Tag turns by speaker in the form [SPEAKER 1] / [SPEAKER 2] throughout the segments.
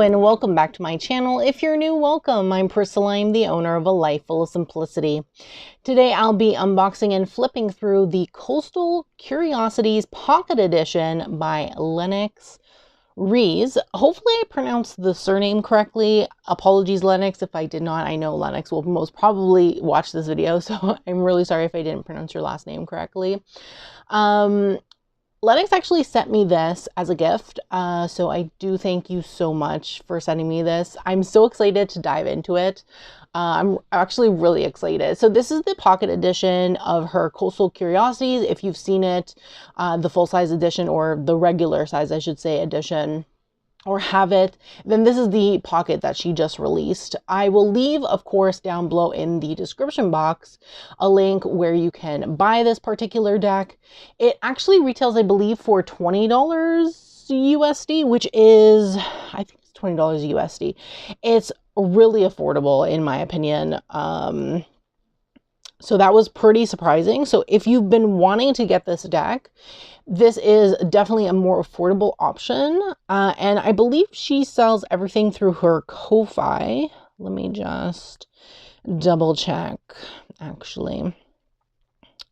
[SPEAKER 1] and welcome back to my channel. If you're new, welcome. I'm Priscilla. I'm the owner of A Life Full of Simplicity. Today I'll be unboxing and flipping through the Coastal Curiosities Pocket Edition by Lennox. Rees. Hopefully I pronounced the surname correctly. Apologies, Lennox, if I did not. I know Lennox will most probably watch this video, so I'm really sorry if I didn't pronounce your last name correctly. Lennox actually sent me this as a gift, so I do thank you so much for sending me this. I'm so excited to dive into it. I'm actually really excited. So this is the pocket edition of her Coastal Curiosities. If you've seen it, the full-size edition, or the regular size, I should say, edition, or have it, then this is the pocket that she just released. I will leave, of course, down below in the description box a link where you can buy this particular deck. It actually retails, I believe, for $20 USD, which is, I think it's $20 USD. It's really affordable in my opinion. So that was pretty surprising. So if you've been wanting to get this deck, this is definitely a more affordable option. And I believe she sells everything through her Ko-Fi. Let me just double check, actually.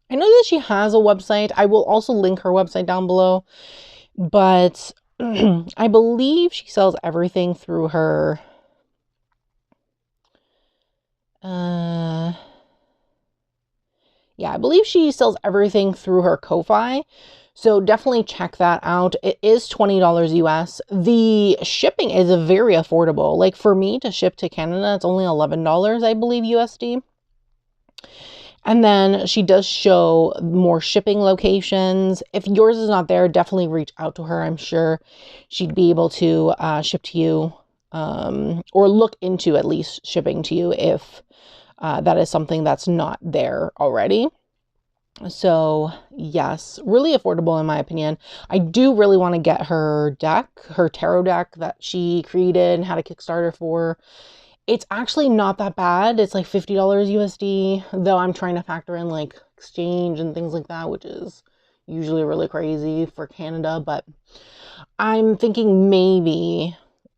[SPEAKER 1] I know that she has a website. I will also link her website down below. But I believe she sells everything through her... yeah, I believe she sells everything through her Ko-Fi. So definitely check that out. It is $20 US. The shipping is very affordable. Like for me to ship to Canada, it's only $11, I believe, USD. And then she does show more shipping locations. If yours is not there, definitely reach out to her. I'm sure she'd be able to ship to you, or look into at least shipping to you if that is something that's not there already. So yes, really affordable in my opinion. I do really want to get her deck, her tarot deck that she created and had a Kickstarter for. It's actually not that bad. It's like $50 USD, though I'm trying to factor in like exchange and things like that, which is usually really crazy for Canada. But I'm thinking maybe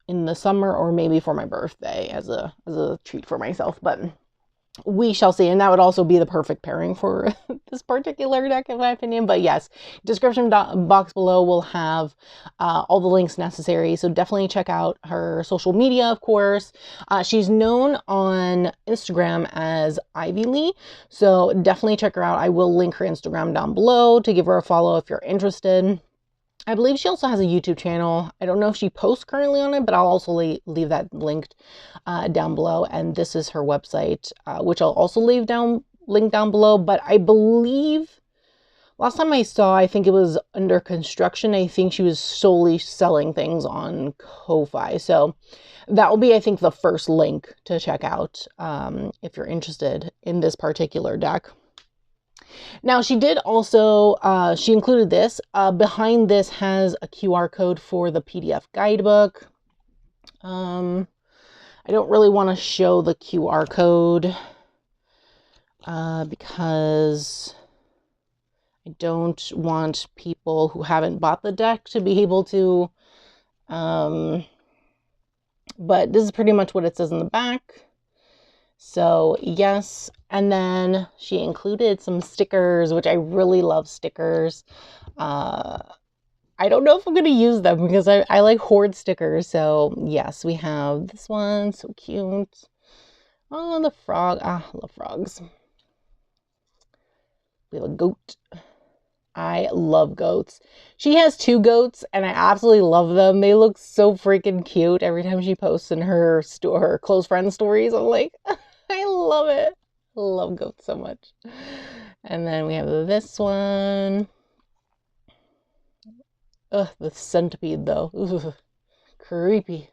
[SPEAKER 1] in the summer, or maybe for my birthday as a treat for myself. But we shall see. And that would also be the perfect pairing for this particular deck, in my opinion. But yes, description box below will have all the links necessary. So definitely check out her social media, of course. She's known on Instagram as Ivy Lee. So definitely check her out. I will link her Instagram down below to give her a follow if you're interested. I believe she also has a YouTube channel. I don't know if she posts currently on it, but I'll also leave that linked down below. And this is her website, which I'll also leave link down below. But I believe last time I saw, I think it was under construction. I think she was solely selling things on Ko-Fi. So that will be, I think, the first link to check out if you're interested in this particular deck. Now, she did also, she included this. Behind this has a QR code for the PDF guidebook. I don't really want to show the QR code because I don't want people who haven't bought the deck to be able to. But this is pretty much what it says in the back. So yes, and then she included some stickers, which I really love stickers. I don't know if I'm going to use them because I like hoard stickers. So yes, we have this one, so cute. Oh, the frog. Ah, I love frogs. We have a goat. I love goats. She has two goats and I absolutely love them. They look so freaking cute every time she posts in her close friend stories. I'm like, I love it. I love goats so much. And then we have this one. Ugh, the centipede though. Ooh, creepy.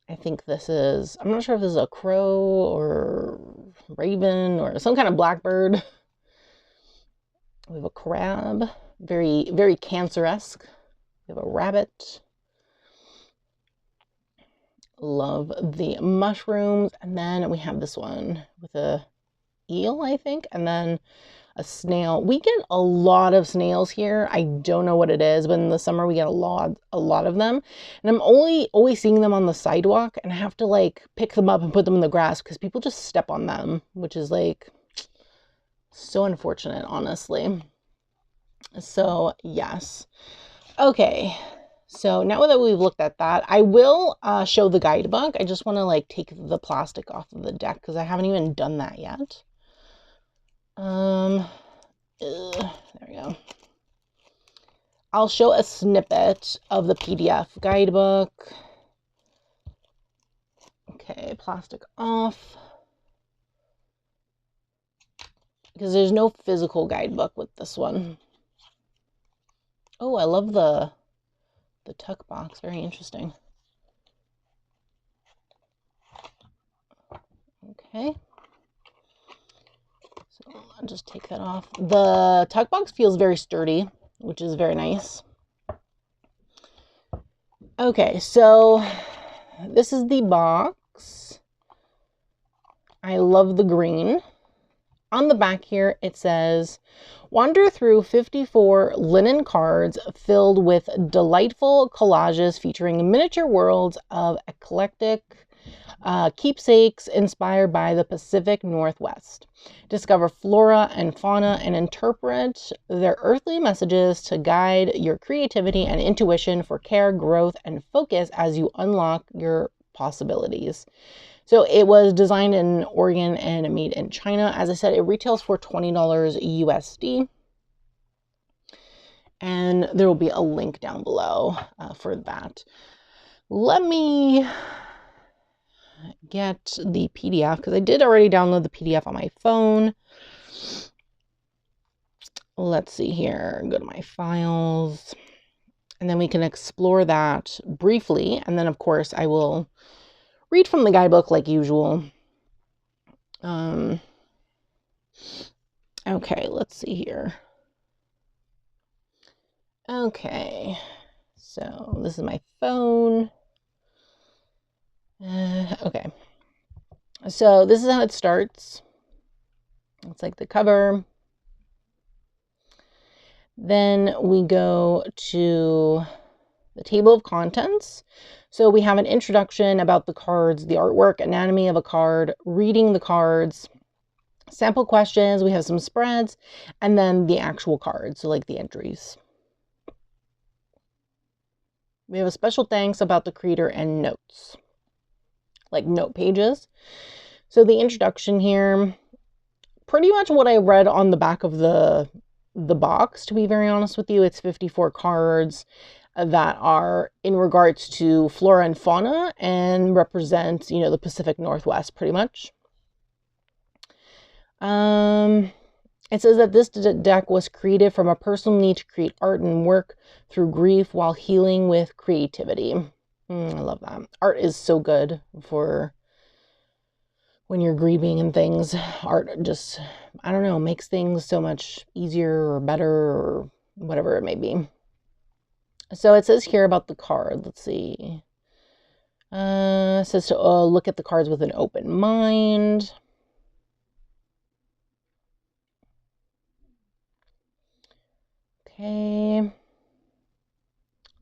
[SPEAKER 1] I think this is, I'm not sure if this is a crow or raven or some kind of blackbird. We have a crab, very, very Cancer-esque. We have a rabbit. Love the mushrooms. And then we have this one with a eel, I think. And then a snail. We get a lot of snails here. I don't know what it is, but in the summer we get a lot of them. And I'm always seeing them on the sidewalk, and I have to like pick them up and put them in the grass because people just step on them, which is like so unfortunate, honestly. So yes. Okay. So now that we've looked at that, I will show the guidebook. I just want to like take the plastic off of the deck because I haven't even done that yet. There we go. I'll show a snippet of the PDF guidebook. Okay, plastic off. Because there's no physical guidebook with this one. Oh, I love the tuck box. Very interesting. Okay. So I'll just take that off. The tuck box feels very sturdy, which is very nice. Okay, so this is the box. I love the green. On the back here, it says, wander through 54 linen cards filled with delightful collages featuring miniature worlds of eclectic keepsakes inspired by the Pacific Northwest. Discover flora and fauna and interpret their earthly messages to guide your creativity and intuition for care, growth, and focus as you unlock your possibilities. So it was designed in Oregon and made in China. As I said, it retails for $20 USD. And there will be a link down below for that. Let me get the PDF because I did already download the PDF on my phone. Let's see here. Go to my files. And then we can explore that briefly. And then, of course, I will read from the guidebook like usual. Okay, let's see here. Okay, so this is my phone. Okay, so this is how it starts. It's like the cover. Then we go to the table of contents. So we have an introduction about the cards, the artwork, anatomy of a card, reading the cards, sample questions, we have some spreads, and then the actual cards, so like the entries. We have a special thanks about the creator and notes, like note pages. So the introduction here, pretty much what I read on the back of the box, to be very honest with you. It's 54 cards that are in regards to flora and fauna and represent, you know, the Pacific Northwest pretty much. It says that this deck was created from a personal need to create art and work through grief while healing with creativity. I love that. Art is so good for when you're grieving and things. Art just, I don't know, makes things so much easier or better or whatever it may be. So it says here about the card. Let's see. It says to look at the cards with an open mind. Okay.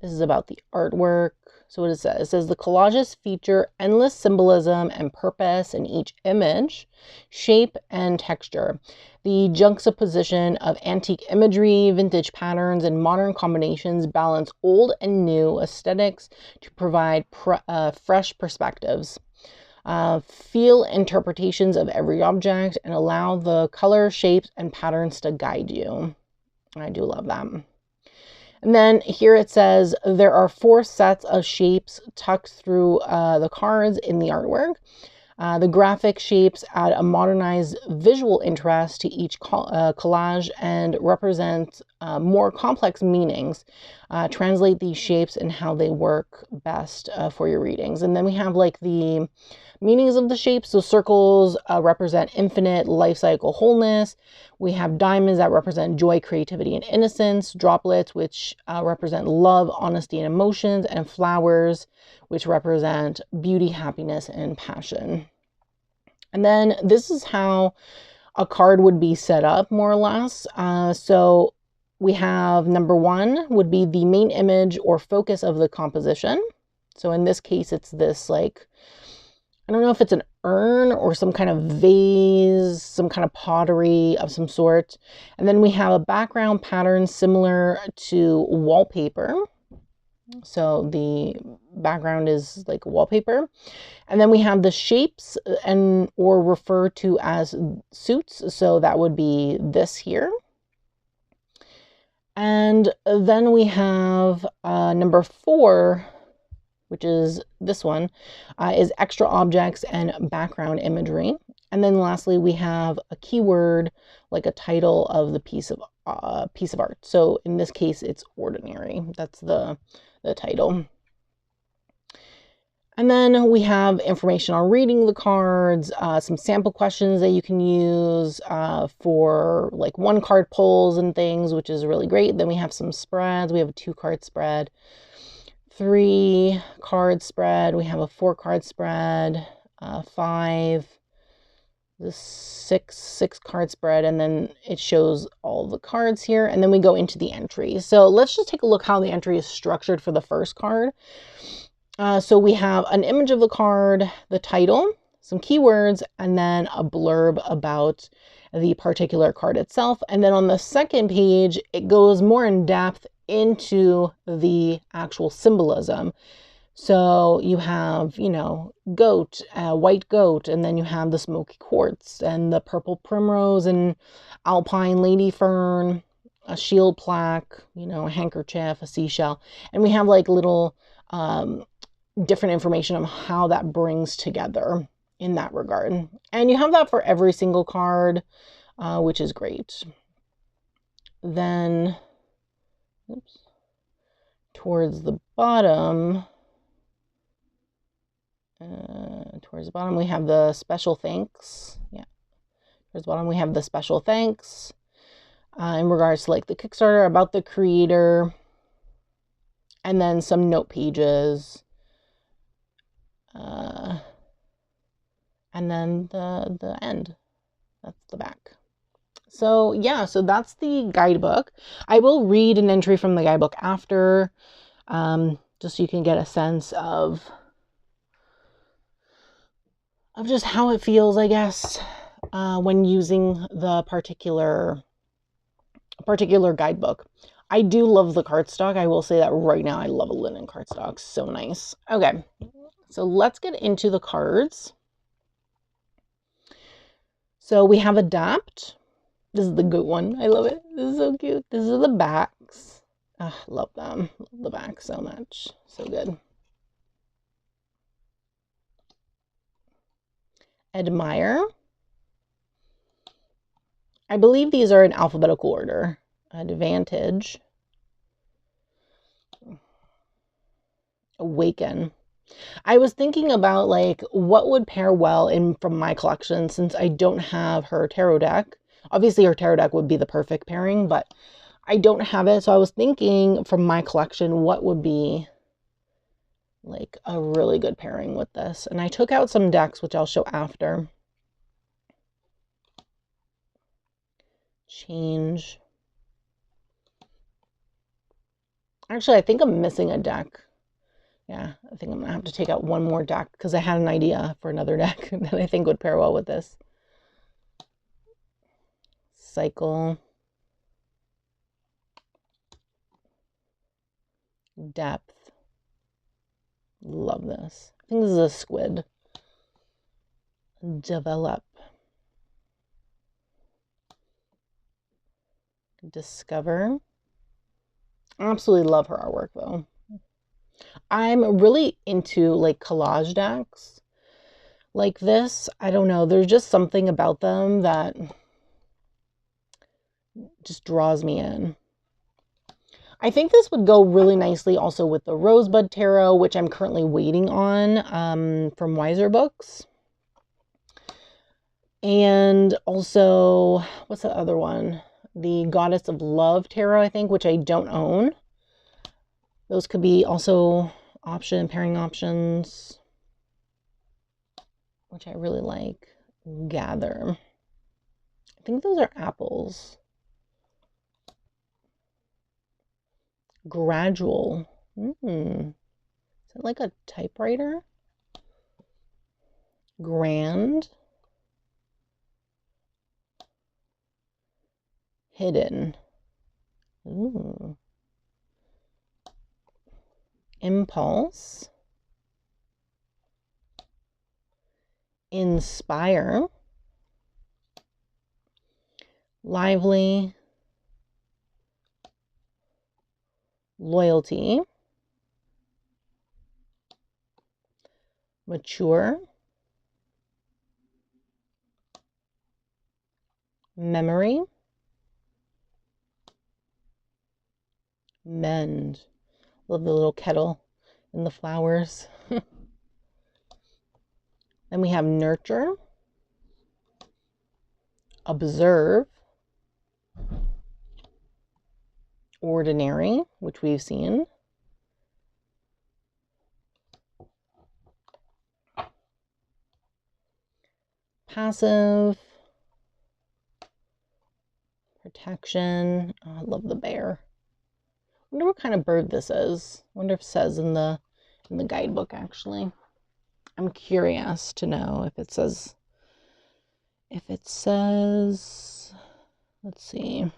[SPEAKER 1] This is about the artwork. So what it says the collages feature endless symbolism and purpose in each image, shape, and texture. The juxtaposition of antique imagery, vintage patterns, and modern combinations balance old and new aesthetics to provide fresh perspectives. Feel interpretations of every object and allow the color, shapes, and patterns to guide you. I do love that. And then here it says there are 4 sets of shapes tucked through the cards in the artwork. The graphic shapes add a modernized visual interest to each collage and represent more complex meanings. Translate these shapes and how they work best for your readings. And then we have like the meanings of the shapes. So circles represent infinite life cycle wholeness. We have diamonds that represent joy, creativity, and innocence. Droplets, which represent love, honesty, and emotions. And flowers, which represent beauty, happiness, and passion. And then this is how a card would be set up, more or less. So we have number 1 would be the main image or focus of the composition. So in this case, it's this, like, I don't know if it's an urn or some kind of vase, some kind of pottery of some sort. And then we have a background pattern similar to wallpaper. So the background is like wallpaper. And then we have the shapes and or referred to as suits. So that would be this here. And then we have number 4, which is this one, is extra objects and background imagery. And then lastly, we have a keyword, like a title of the piece of art. So in this case, it's ordinary. That's the title. And then we have information on reading the cards, some sample questions that you can use for like 1 card pulls and things, which is really great. Then we have some spreads. We have a 2-card spread, 3-card spread. We have a 4-card spread, 5, the 6-card spread, and then it shows all the cards here. And then we go into the entry. So let's just take a look how the entry is structured for the first card. So we have an image of the card, the title, some keywords, and then a blurb about the particular card itself. And then on the second page, it goes more in depth into the actual symbolism. So you have, you know, goat, white goat, and then you have the smoky quartz and the purple primrose and alpine lady fern, a shield plaque, you know, a handkerchief, a seashell. And we have like little different information on how that brings together in that regard. And you have that for every single card, which is great. Then, oops, towards the bottom, we have the special thanks. Yeah, towards the bottom we have the special thanks in regards to like the Kickstarter, about the creator, and then some note pages. And then the end, that's the back. So yeah, so that's the guidebook. I will read an entry from the guidebook after, just so you can get a sense of just how it feels, I guess, when using the particular guidebook. I do love the cardstock. I will say that right now. I love a linen cardstock. So nice. Okay, so let's get into the cards. So we have Adapt. This is the good one. I love it. This is so cute. This is the backs. Love them. Love the back so much. So good. Admire. I believe these are in alphabetical order. Advantage. Awaken. I was thinking about like what would pair well from my collection, since I don't have her tarot deck. Obviously her tarot deck would be the perfect pairing, but I don't have it. So I was thinking from my collection, what would be like a really good pairing with this. And I took out some decks, which I'll show after. Change. Actually, I think I'm missing a deck. Yeah, I think I'm gonna have to take out one more deck because I had an idea for another deck that I think would pair well with this. Cycle. Depth. Love this. I think this is a squid. Develop. Discover. I absolutely love her artwork though. I'm really into like collage decks like this. I don't know. There's just something about them that just draws me in. I think this would go really nicely also with the Rosebud Tarot, which I'm currently waiting on from Wiser Books. And also, what's the other one? The Goddess of Love Tarot, I think, which I don't own. Those could be also pairing options, which I really like. Gather. think those are apples. Gradual. Is it like a typewriter? Grand. Hidden. Ooh. Impulse. Inspire. Lively. Loyalty. Mature. Memory. Mend. Love the little kettle and the flowers. Then we have nurture. Observe. Ordinary, which we've seen. Passive. Protection. Oh, I love the bear. I wonder what kind of bird this is. I wonder if it says in the guidebook, actually. I'm curious to know if it says, let's see.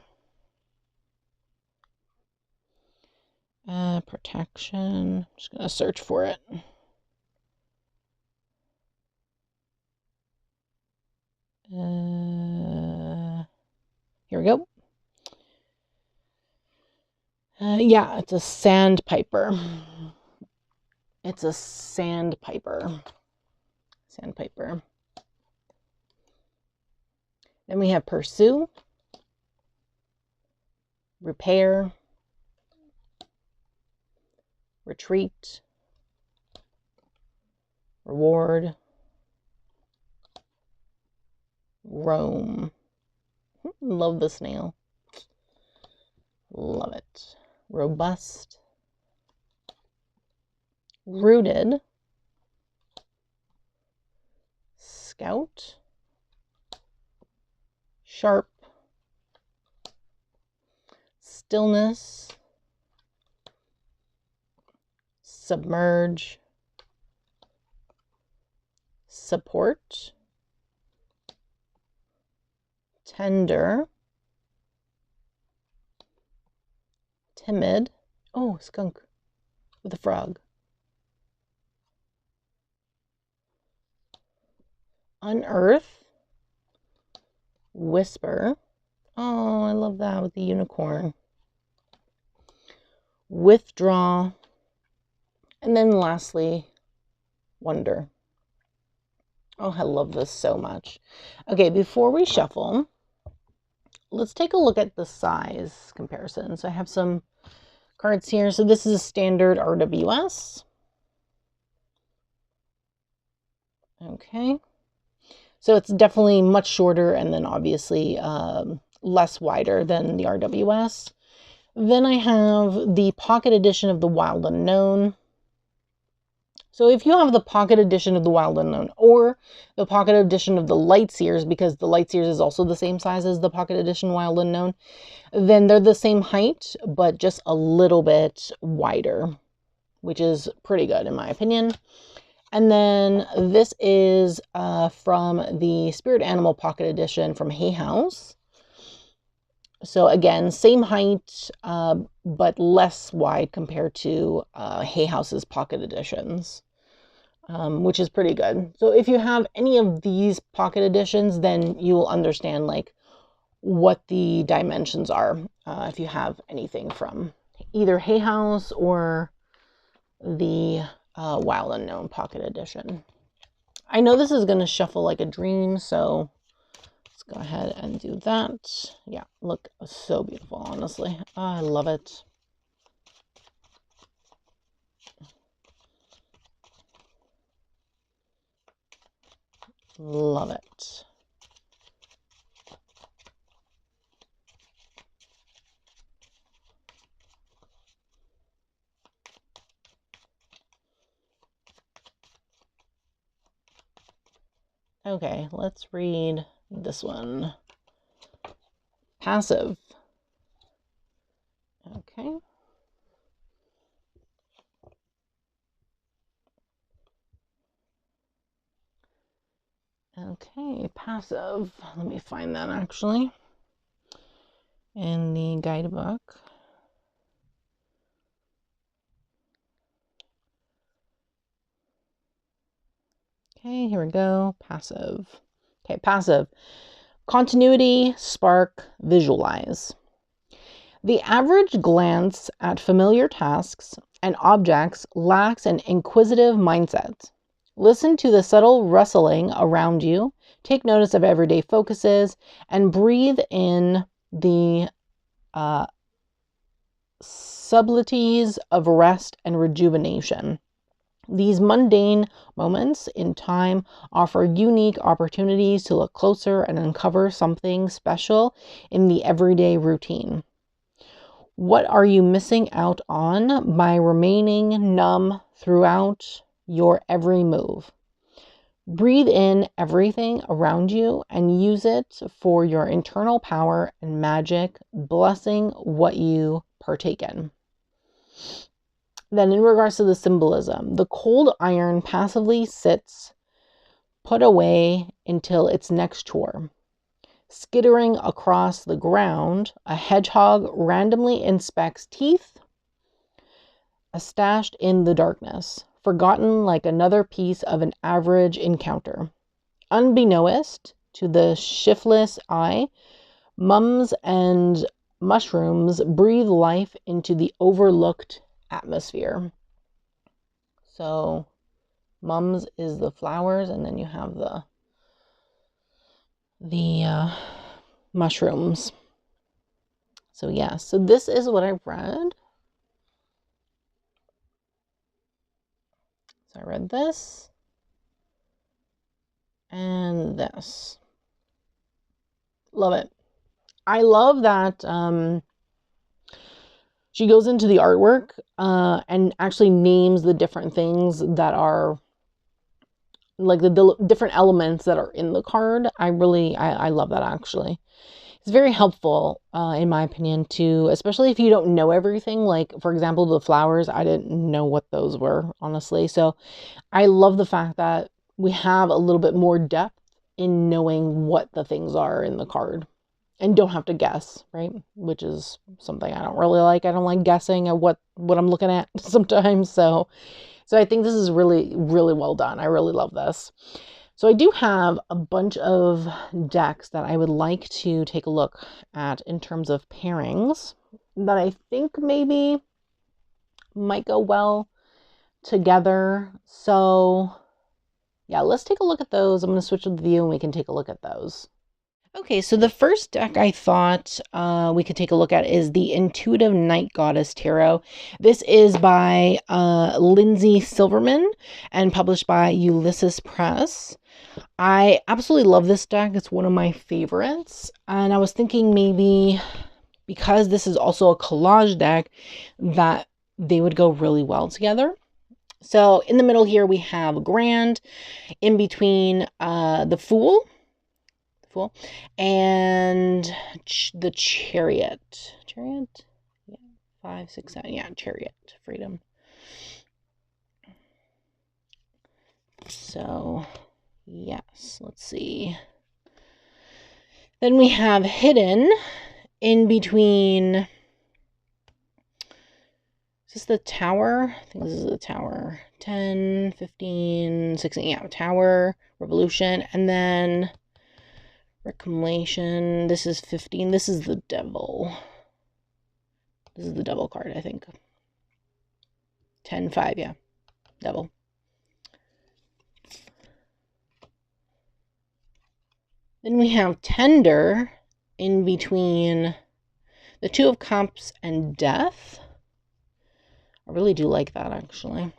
[SPEAKER 1] Protection. I'm just going to search for it. Here we go. Yeah, it's a sandpiper. It's a sandpiper. Sandpiper. Then we have pursue, repair, retreat, reward, roam. Love the snail. Love it. Robust, rooted, scout, sharp, stillness, submerge, support, tender, timid. Oh, skunk with a frog. Unearth, whisper. Oh, I love that with the unicorn. Withdraw. And then lastly, wonder. Oh, I love this so much. Okay, before we shuffle, let's take a look at the size comparison. So I have some cards here. So this is a standard RWS. Okay. So it's definitely much shorter and then obviously less wider than the RWS. Then I have the pocket edition of the Wild Unknown. So if you have the pocket edition of the Wild Unknown or the pocket edition of the Lightseers, because the Lightseers is also the same size as the pocket edition Wild Unknown, then they're the same height, but just a little bit wider, which is pretty good in my opinion. And then this is from the Spirit Animal Pocket Edition from Hay House. So again, same height, but less wide compared to Hay House's pocket editions, which is pretty good. So if you have any of these pocket editions, then you will understand like what the dimensions are if you have anything from either Hay House or the Wild Unknown Pocket Edition. I know this is going to shuffle like a dream, so let's go ahead and do that. Yeah, look, so beautiful, honestly. I love it. Love it. Okay, let's read this one. passive. Okay. Okay, passive. Let me find that actually in the guidebook. Okay, here we go. Passive. Okay, passive. Continuity, spark, visualize. The average glance at familiar tasks and objects lacks an inquisitive mindset. Listen to the subtle rustling around you, take notice of everyday focuses, and breathe in the subtleties of rest and rejuvenation. These mundane moments in time offer unique opportunities to look closer and uncover something special in the everyday routine. What are you missing out on by remaining numb throughout your every move? Breathe in everything around you and use it for your internal power and magic, blessing what you partake in. Then in regards to the symbolism, the cold iron passively sits put away until its next chore. Skittering across the ground, a hedgehog randomly inspects teeth stashed in the darkness, forgotten like another piece of an average encounter. Unbeknownst to the shiftless eye, mums and mushrooms breathe life into the overlooked atmosphere. So mums is the flowers, and then you have the mushrooms. So yeah, so this is what I read. So I read this and this. Love it. I love that she goes into the artwork and actually names the different things that are like the different elements that are in the card. I love that actually. It's very helpful, in my opinion, too, especially if you don't know everything. Like, for example, the flowers, I didn't know what those were, honestly. So I love the fact that we have a little bit more depth in knowing what the things are in the card and don't have to guess, right? Which is something I don't really like. I don't like guessing at what I'm looking at sometimes. So I think this is really, really well done. I really love this. So I do have a bunch of decks that I would like to take a look at in terms of pairings that I think maybe might go well together. So yeah, let's take a look at those. I'm going to switch the view and we can take a look at those. Okay, so the first deck I thought we could take a look at is the Intuitive Night Goddess Tarot. This is by Lindsay Silverman and published by Ulysses Press. I absolutely love this deck. It's one of my favorites. And I was thinking maybe because this is also a collage deck that they would go really well together. So in the middle here we have Grand, in between the Fool and the Chariot. Chariot? Yeah, 5, 6, 7. Yeah, Chariot. Freedom. So, yes, let's see. Then we have Hidden in between. Is this the Tower? I think this is the Tower. 10, 15, 16. Yeah, Tower, Revolution, and then Reclamation. This is 15. This is the Devil. This is the Devil card, I think. 10, 5, yeah. Devil. Then we have Tender in between the Two of Cups and Death. I really do like that, actually.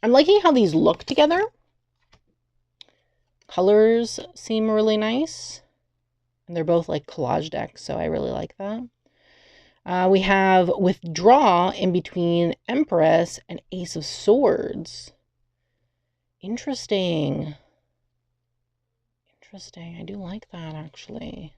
[SPEAKER 1] I'm liking how these look together. Colors seem really nice. And they're both like collage decks, so I really like that. We have Withdraw in between Empress and Ace of Swords. Interesting. Interesting. I do like that, actually.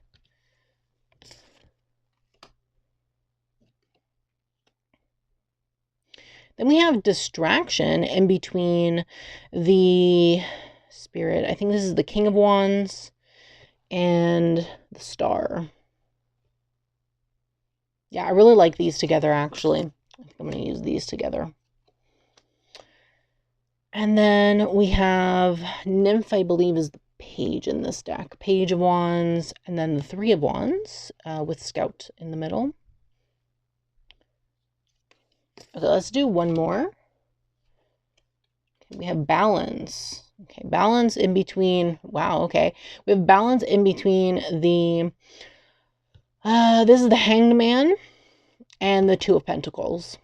[SPEAKER 1] Then we have distraction in between the Spirit. I think this is the King of Wands and the Star. Yeah, I really like these together, actually. I think I'm going to use these together. And then we have Nymph, I believe, is the Page in this deck. Page of Wands, and then the Three of Wands with Scout in the middle. Okay, let's do one more. Okay, we have Balance. Okay, Balance in between. Wow, okay. We have Balance in between the... this is the Hanged Man and the Two of Pentacles.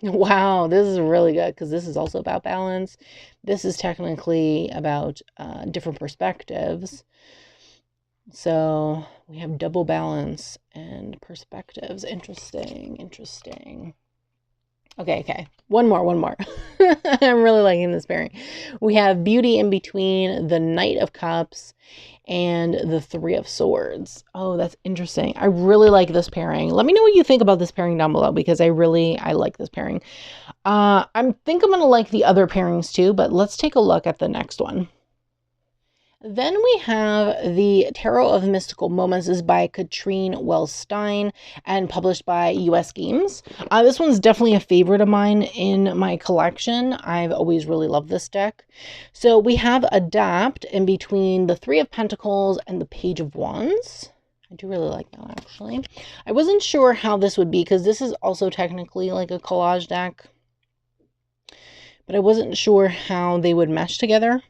[SPEAKER 1] Wow, this is really good because this is also about balance. This is technically about different perspectives. So we have double balance and perspectives. Interesting, interesting. Okay. One more. I'm really liking this pairing. We have Beauty in between the Knight of Cups and the Three of Swords. Oh, that's interesting. I really like this pairing. Let me know what you think about this pairing down below because I like this pairing. I think I'm going to like the other pairings too, but let's take a look at the next one. Then we have the Tarot of Mystical Moments. This is by Katrine Wells-Stein and published by US Games. This one's definitely a favorite of mine in my collection. I've always really loved this deck. So we have Adapt in between the Three of Pentacles and the Page of Wands. I do really like that, actually. I wasn't sure how this would be because this is also technically like a collage deck, but I wasn't sure how they would mesh together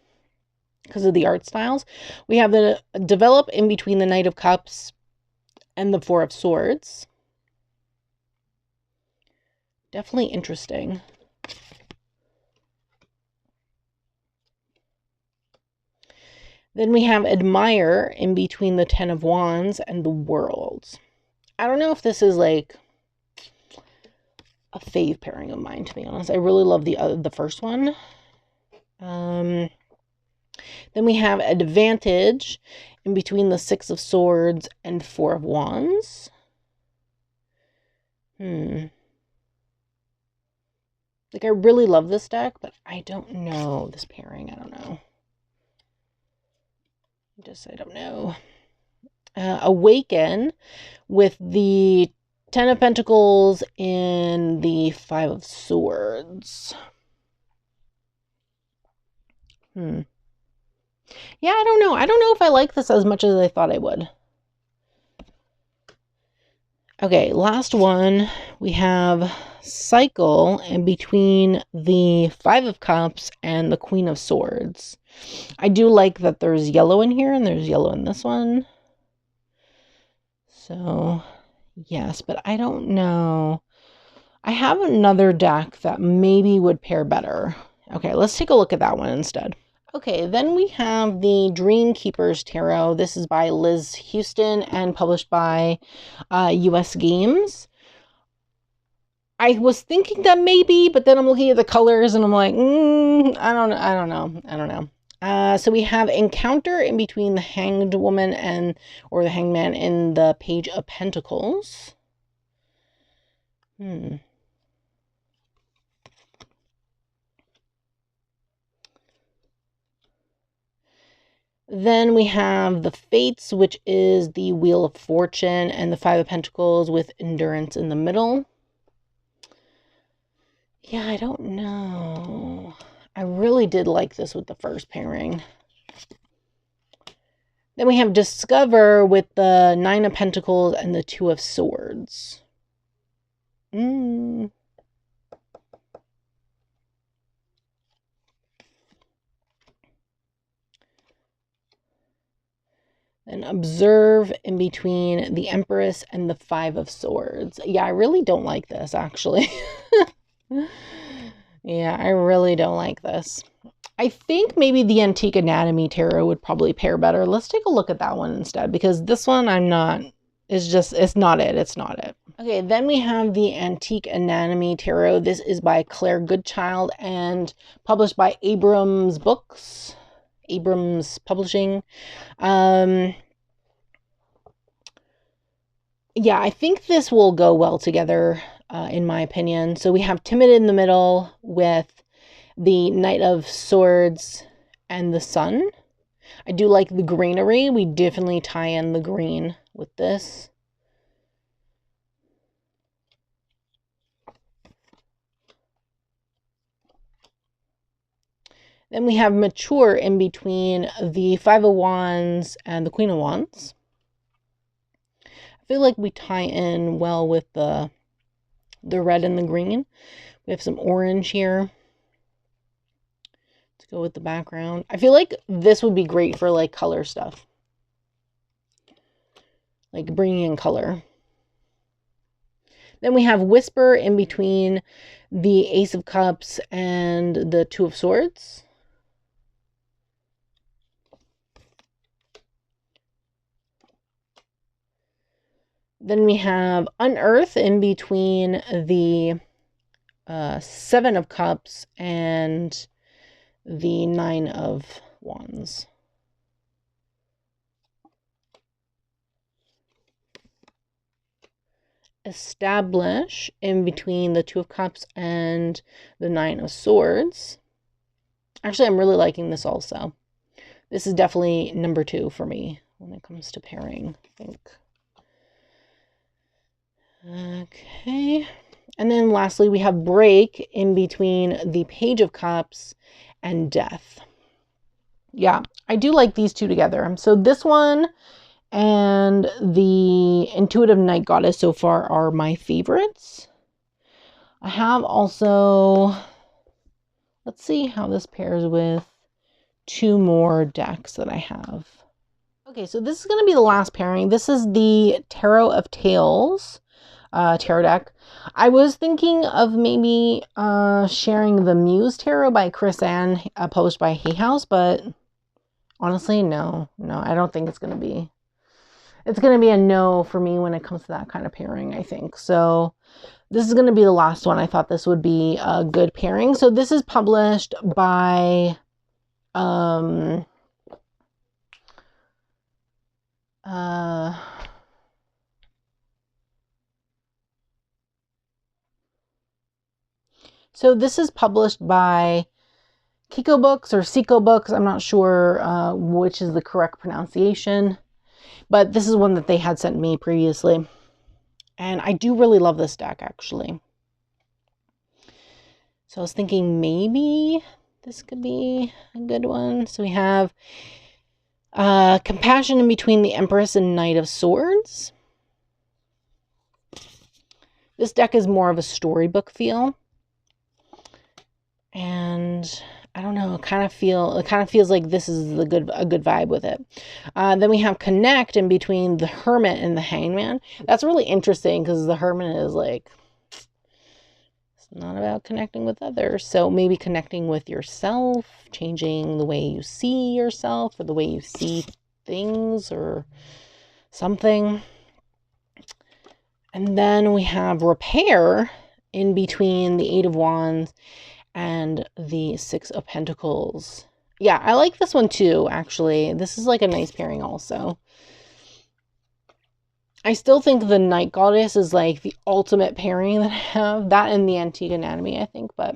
[SPEAKER 1] because of the art styles. We have the Develop in between the Knight of Cups and the Four of Swords. Definitely interesting. Then we have Admire in between the Ten of Wands and the World. I don't know if this is like a fave pairing of mine, to be honest. I really love the first one. Then we have Advantage in between the Six of Swords and Four of Wands. Like, I really love this deck, but I don't know this pairing. I don't know. I don't know. Awaken with the Ten of Pentacles and the Five of Swords. Yeah, I don't know. I don't know if I like this as much as I thought I would. Okay, last one. We have Cycle in between the Five of Cups and the Queen of Swords. I do like that there's yellow in here and there's yellow in this one. So, yes, but I don't know. I have another deck that maybe would pair better. Okay, let's take a look at that one instead. Okay, then we have the Dream Keepers Tarot. This is by Liz Houston and published by US Games. I was thinking that maybe, but then I'm looking at the colors and I'm like, I don't know. So we have Encounter in between the Hanged Woman or the Hanged Man and the Page of Pentacles. Then we have the Fates, which is the Wheel of Fortune, and the Five of Pentacles with Endurance in the middle. Yeah, I don't know. I really did like this with the first pairing. Then we have Discover with the Nine of Pentacles and the Two of Swords. And Observe in between the Empress and the Five of Swords. Yeah, I really don't like this, actually. Yeah, I really don't like this. I think maybe the Antique Anatomy Tarot would probably pair better. Let's take a look at that one instead, because this one it's not it. Okay, then we have the Antique Anatomy Tarot. This is by Claire Goodchild and published by Abrams Publishing. Yeah, I think this will go well together in my opinion. So we have Timid in the middle with the Knight of Swords and the Sun. I do like the greenery. We definitely tie in the green with this. Then we have Mature in between the Five of Wands and the Queen of Wands. I feel like we tie in well with the red and the green. We have some orange here to go with the background. I feel like this would be great for like color stuff. Like bringing in color. Then we have Whisper in between the Ace of Cups and the Two of Swords. Then we have Unearth in between the Seven of Cups and the Nine of Wands. Establish in between the Two of Cups and the Nine of Swords. Actually, I'm really liking this also. This is definitely number 2 for me when it comes to pairing, I think. Okay. And then lastly, we have Break in between the Page of Cups and Death. Yeah, I do like these two together. So this one and the Intuitive Night Goddess so far are my favorites. I have also, let's see how this pairs with 2 more decks that I have. Okay, so this is going to be the last pairing. This is the Tarot of Tales tarot deck. I was thinking of maybe sharing the Muse Tarot by Chris Ann, published by Hay House, but honestly, no, I don't think it's going to be. It's going to be a no for me when it comes to that kind of pairing, I think. So this is going to be the last one. I thought this would be a good pairing. So this is published by so this is published by Kiko Books or Seiko Books. I'm not sure which is the correct pronunciation, but this is one that they had sent me previously. And I do really love this deck, actually. So I was thinking maybe this could be a good one. So we have Compassion in between the Empress and Knight of Swords. This deck is more of a storybook feel. And I don't know, it kind of feels like this is a good vibe with it. Then we have Connect in between the Hermit and the Hangman. That's really interesting because the Hermit is like, it's not about connecting with others. So maybe connecting with yourself, changing the way you see yourself or the way you see things or something. And then we have Repair in between the Eight of Wands and the Six of Pentacles. Yeah, I like this one too, actually. This is like a nice pairing also. I still think the Night Goddess is like the ultimate pairing that I have. That and the Antique Anatomy, I think. But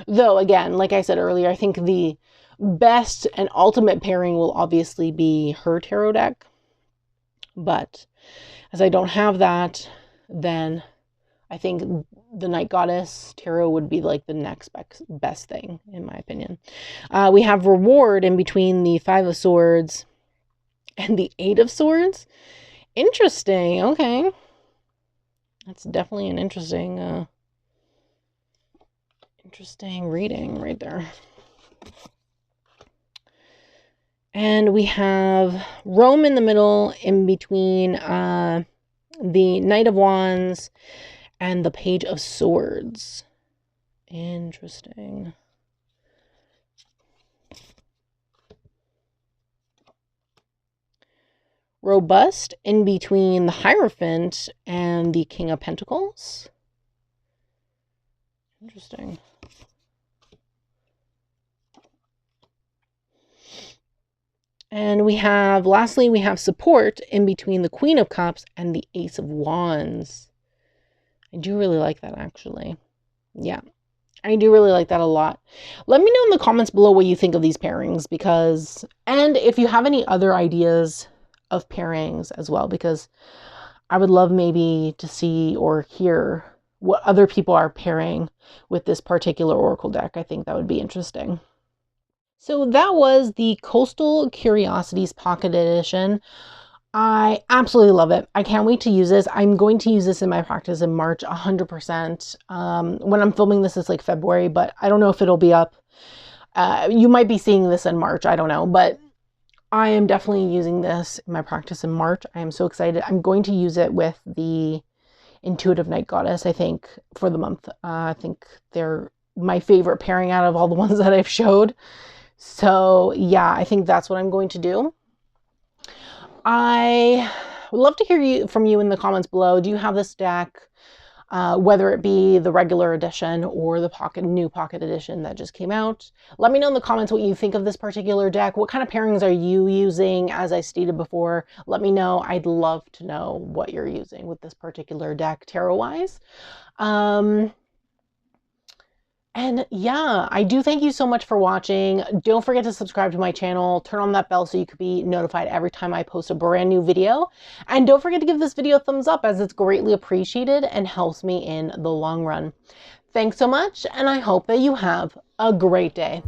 [SPEAKER 1] though, again, like I said earlier, I think the best and ultimate pairing will obviously be her tarot deck. But as I don't have that, then I think the Night Goddess tarot would be like the next best thing, in my opinion. We have Reward in between the Five of Swords and the Eight of Swords. Interesting. Okay. That's definitely an interesting reading right there. And we have Rome in the middle in between the Knight of Wands and the Page of Swords. Interesting. Robust in between the Hierophant and the King of Pentacles. Interesting. And we have, lastly, we have Support in between the Queen of Cups and the Ace of Wands. I do really like that, actually. Yeah, I do really like that a lot. Let me know in the comments below what you think of these pairings, because, and if you have any other ideas of pairings as well, because I would love maybe to see or hear what other people are pairing with this particular Oracle deck. I think that would be interesting. So that was the Coastal Curiosities Pocket Edition. I absolutely love it. I can't wait to use this. I'm going to use this in my practice in March, 100%. When I'm filming this, it's like February, but I don't know if it'll be up. You might be seeing this in March. I don't know, but I am definitely using this in my practice in March. I am so excited. I'm going to use it with the Intuitive Night Goddess, I think, for the month. I think they're my favorite pairing out of all the ones that I've showed. So yeah, I think that's what I'm going to do. I would love to hear from you in the comments below. Do you have this deck? Whether it be the regular edition or the new pocket edition that just came out. Let me know in the comments what you think of this particular deck. What kind of pairings are you using? As I stated before, let me know. I'd love to know what you're using with this particular deck tarot-wise. And yeah, I do thank you so much for watching. Don't forget to subscribe to my channel. Turn on that bell so you could be notified every time I post a brand new video. And don't forget to give this video a thumbs up, as it's greatly appreciated and helps me in the long run. Thanks so much, and I hope that you have a great day.